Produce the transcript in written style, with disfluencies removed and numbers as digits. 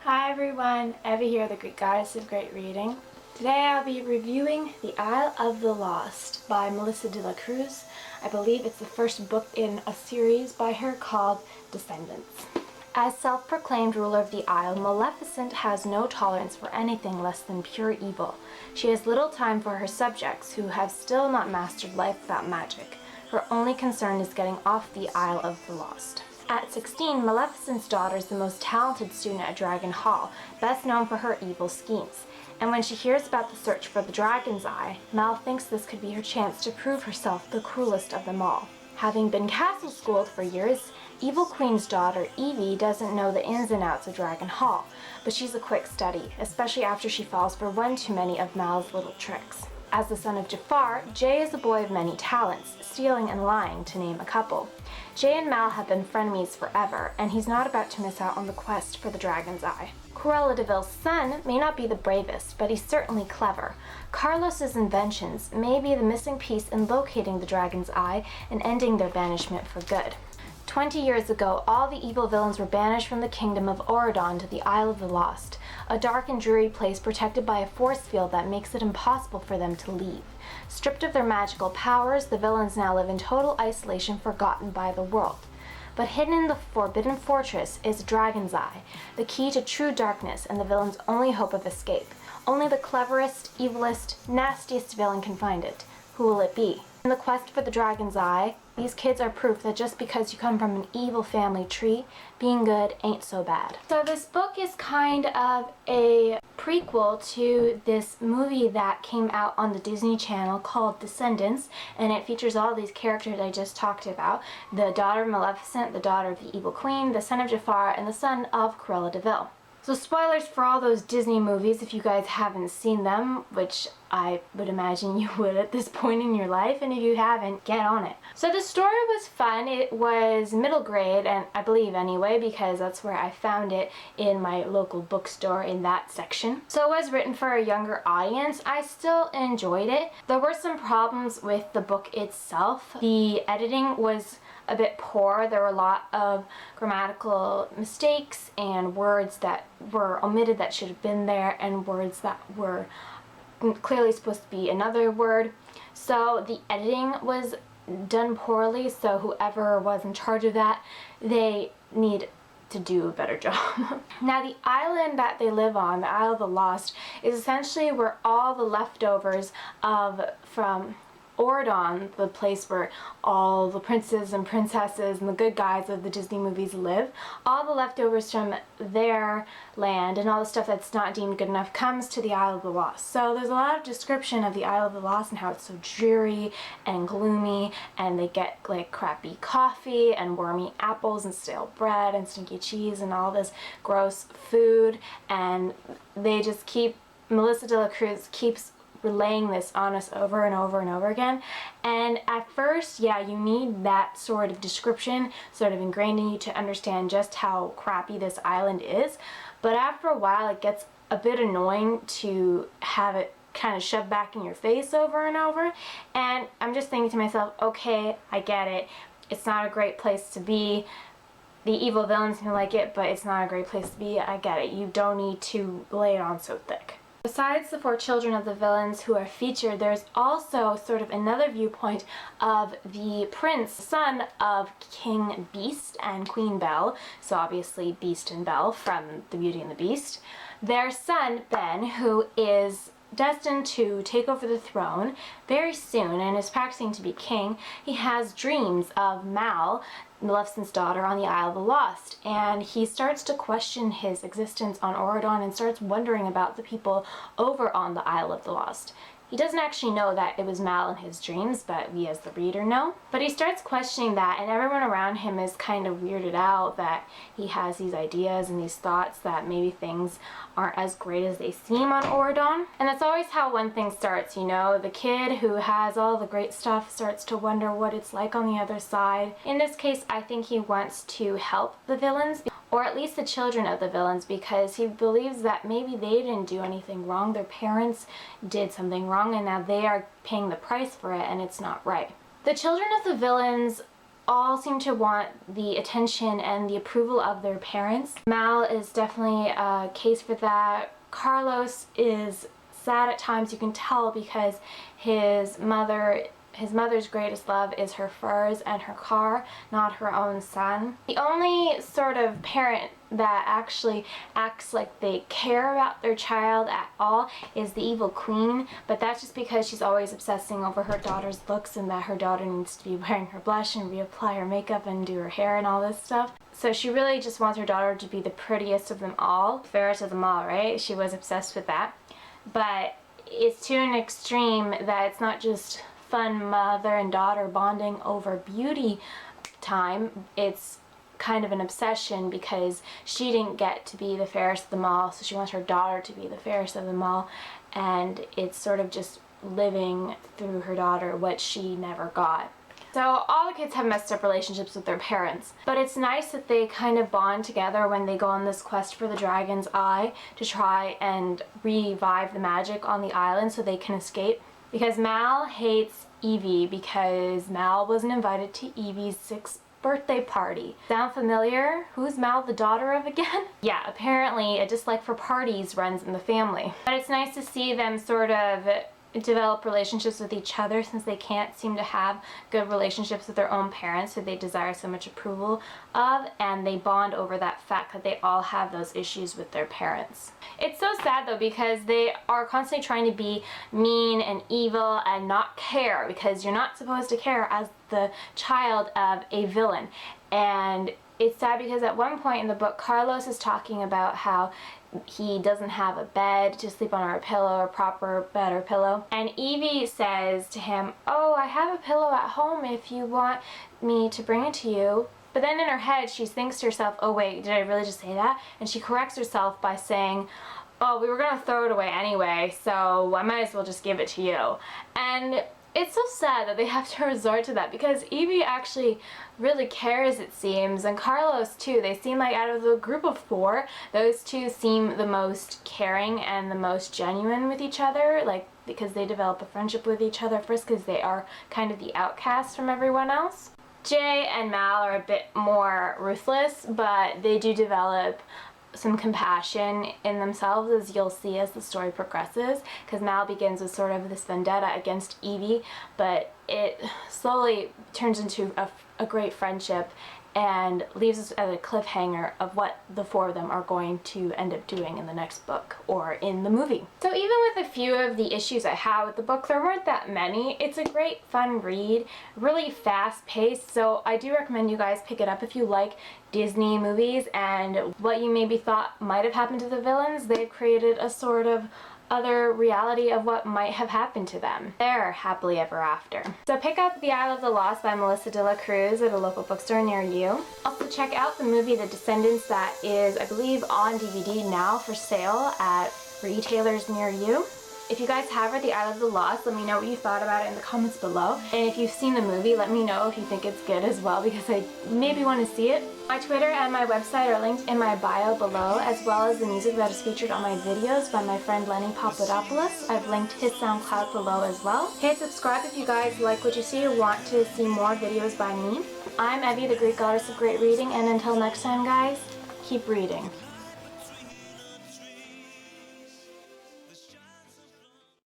Hi everyone, Evie here, the Greek goddess of great reading. Today I'll be reviewing The Isle of the Lost by Melissa de la Cruz. I believe it's the first book in a series by her called Descendants. As self-proclaimed ruler of the Isle, Maleficent has no tolerance for anything less than pure evil. She has little time for her subjects, who have still not mastered life without magic. Her only concern is getting off the Isle of the Lost. At 16, Maleficent's daughter is the most talented student at Dragon Hall, best known for her evil schemes. And when she hears about the search for the Dragon's Eye, Mal thinks this could be her chance to prove herself the cruelest of them all. Having been castle schooled for years, Evil Queen's daughter, Evie, doesn't know the ins and outs of Dragon Hall, but she's a quick study, especially after she falls for one too many of Mal's little tricks. As the son of Jafar, Jay is a boy of many talents, stealing and lying, to name a couple. Jay and Mal have been frenemies forever, and he's not about to miss out on the quest for the Dragon's Eye. Cruella de Vil's son may not be the bravest, but he's certainly clever. Carlos's inventions may be the missing piece in locating the Dragon's Eye and ending their banishment for good. 20 years ago, all the evil villains were banished from the kingdom of Auradon to the Isle of the Lost, a dark and dreary place protected by a force field that makes it impossible for them to leave. Stripped of their magical powers, the villains now live in total isolation, forgotten by the world. But hidden in the Forbidden Fortress is Dragon's Eye, the key to true darkness and the villain's only hope of escape. Only the cleverest, evilest, nastiest villain can find it. Who will it be? In the quest for the Dragon's Eye, these kids are proof that just because you come from an evil family tree, being good ain't so bad. So this book is kind of a prequel to this movie that came out on the Disney Channel called Descendants, and it features all these characters I just talked about. The daughter of Maleficent, the daughter of the Evil Queen, the son of Jafar, and the son of Cruella de Vil. So spoilers for all those Disney movies if you guys haven't seen them, which I would imagine you would at this point in your life, and if you haven't, get on it. So the story was fun. It was middle grade, and I believe anyway, because that's where I found it in my local bookstore in that section. So it was written for a younger audience. I still enjoyed it. There were some problems with the book itself. The editing was a bit poor. There were a lot of grammatical mistakes and words that were omitted that should have been there, and words that were clearly supposed to be another word. So the editing was done poorly, so whoever was in charge of that, they need to do a better job. Now the island that they live on, the Isle of the Lost, is essentially where all the leftovers from Auradon, the place where all the princes and princesses and the good guys of the Disney movies live, all the leftovers from their land and all the stuff that's not deemed good enough comes to the Isle of the Lost. So there's a lot of description of the Isle of the Lost and how it's so dreary and gloomy, and they get like crappy coffee and wormy apples and stale bread and stinky cheese and all this gross food, and they just Melissa de la Cruz keeps relaying this on us over and over and over again. And at first, yeah, you need that sort of description sort of ingrained in you to understand just how crappy this island is. But after a while, it gets a bit annoying to have it kind of shoved back in your face over and over. And I'm just thinking to myself, okay, I get it. It's not a great place to be. The evil villains can like it, but it's not a great place to be. I get it. You don't need to lay it on so thick. Besides the four children of the villains who are featured, there's also sort of another viewpoint of the prince, son of King Beast and Queen Belle, so obviously Beastin Bell from The Beauty and the Beast. Their son, Ben, who is destined to take over the throne very soon and is practicing to be king. He has dreams of Mal, Maleficent's daughter, on the Isle of the Lost, and he starts to question his existence on Auradon and starts wondering about the people over on the Isle of the Lost. He doesn't actually know that it was Mal in his dreams, but we as the reader know. But he starts questioning that, and everyone around him is kind of weirded out that he has these ideas and these thoughts that maybe things aren't as great as they seem on Auradon. And that's always how one thing starts, you know? The kid who has all the great stuff starts to wonder what it's like on the other side. In this case, I think he wants to help the villains, or at least the children of the villains, because he believes that maybe they didn't do anything wrong. Their parents did something wrong, and now they are paying the price for it, and it's not right. The children of the villains all seem to want the attention and the approval of their parents. Mal is definitely a case for that. Carlos is sad at times, you can tell, because his mother's greatest love is her furs and her car, not her own son. The only sort of parent that actually acts like they care about their child at all is the evil queen, but that's just because she's always obsessing over her daughter's looks and that her daughter needs to be wearing her blush and reapply her makeup and do her hair and all this stuff. So she really just wants her daughter to be the prettiest of them all, fairest of them all, right? She was obsessed with that. But it's to an extreme that it's not just fun mother and daughter bonding over beauty time. It's kind of an obsession because she didn't get to be the fairest of them all, so she wants her daughter to be the fairest of them all, and it's sort of just living through her daughter what she never got. So all the kids have messed up relationships with their parents, but it's nice that they kind of bond together when they go on this quest for the dragon's eye to try and revive the magic on the island so they can escape. Because Mal hates Evie because Mal wasn't invited to Evie's 6th birthday party. Sound familiar? Who's Mal the daughter of again? Yeah, apparently a dislike for parties runs in the family. But it's nice to see them sort of develop relationships with each other, since they can't seem to have good relationships with their own parents who they desire so much approval of, and they bond over that fact that they all have those issues with their parents. It's so sad though, because they are constantly trying to be mean and evil and not care, because you're not supposed to care as the child of a villain. And it's sad because at one point in the book, Carlos is talking about how he doesn't have a bed to sleep on, or a pillow, or proper bed or pillow. And Evie says to him, "Oh, I have a pillow at home if you want me to bring it to you." But then in her head, she thinks to herself, "Oh wait, did I really just say that?" And she corrects herself by saying, "Oh, we were gonna throw it away anyway, so I might as well just give it to you." And it's so sad that they have to resort to that, because Evie actually really cares, it seems, and Carlos too. They seem like, out of the group of 4, those two seem the most caring and the most genuine with each other, like, because they develop a friendship with each other first, because they are kind of the outcasts from everyone else. Jay and Mal are a bit more ruthless, but they do develop some compassion in themselves, as you'll see as the story progresses, because Mal begins with sort of this vendetta against Evie, but it slowly turns into a great friendship and leaves us at a cliffhanger of what the 4 of them are going to end up doing in the next book or in the movie. So even with a few of the issues I had with the book, there weren't that many. It's a great fun read, really fast paced, so I do recommend you guys pick it up if you like Disney movies and what you maybe thought might have happened to the villains. They've created a sort of other reality of what might have happened to them. They're happily ever after. So pick up The Isle of the Lost by Melissa de la Cruz at a local bookstore near you. Also check out the movie The Descendants that is, I believe, on DVD now for sale at retailers near you. If you guys have read The Isle of the Lost, let me know what you thought about it in the comments below. And if you've seen the movie, let me know if you think it's good as well, because I maybe want to see it. My Twitter and my website are linked in my bio below, as well as the music that is featured on my videos by my friend Lenny Papadopoulos. I've linked his SoundCloud below as well. Hit subscribe if you guys like what you see or want to see more videos by me. I'm Evie, the Greek goddess of great reading, and until next time guys, keep reading.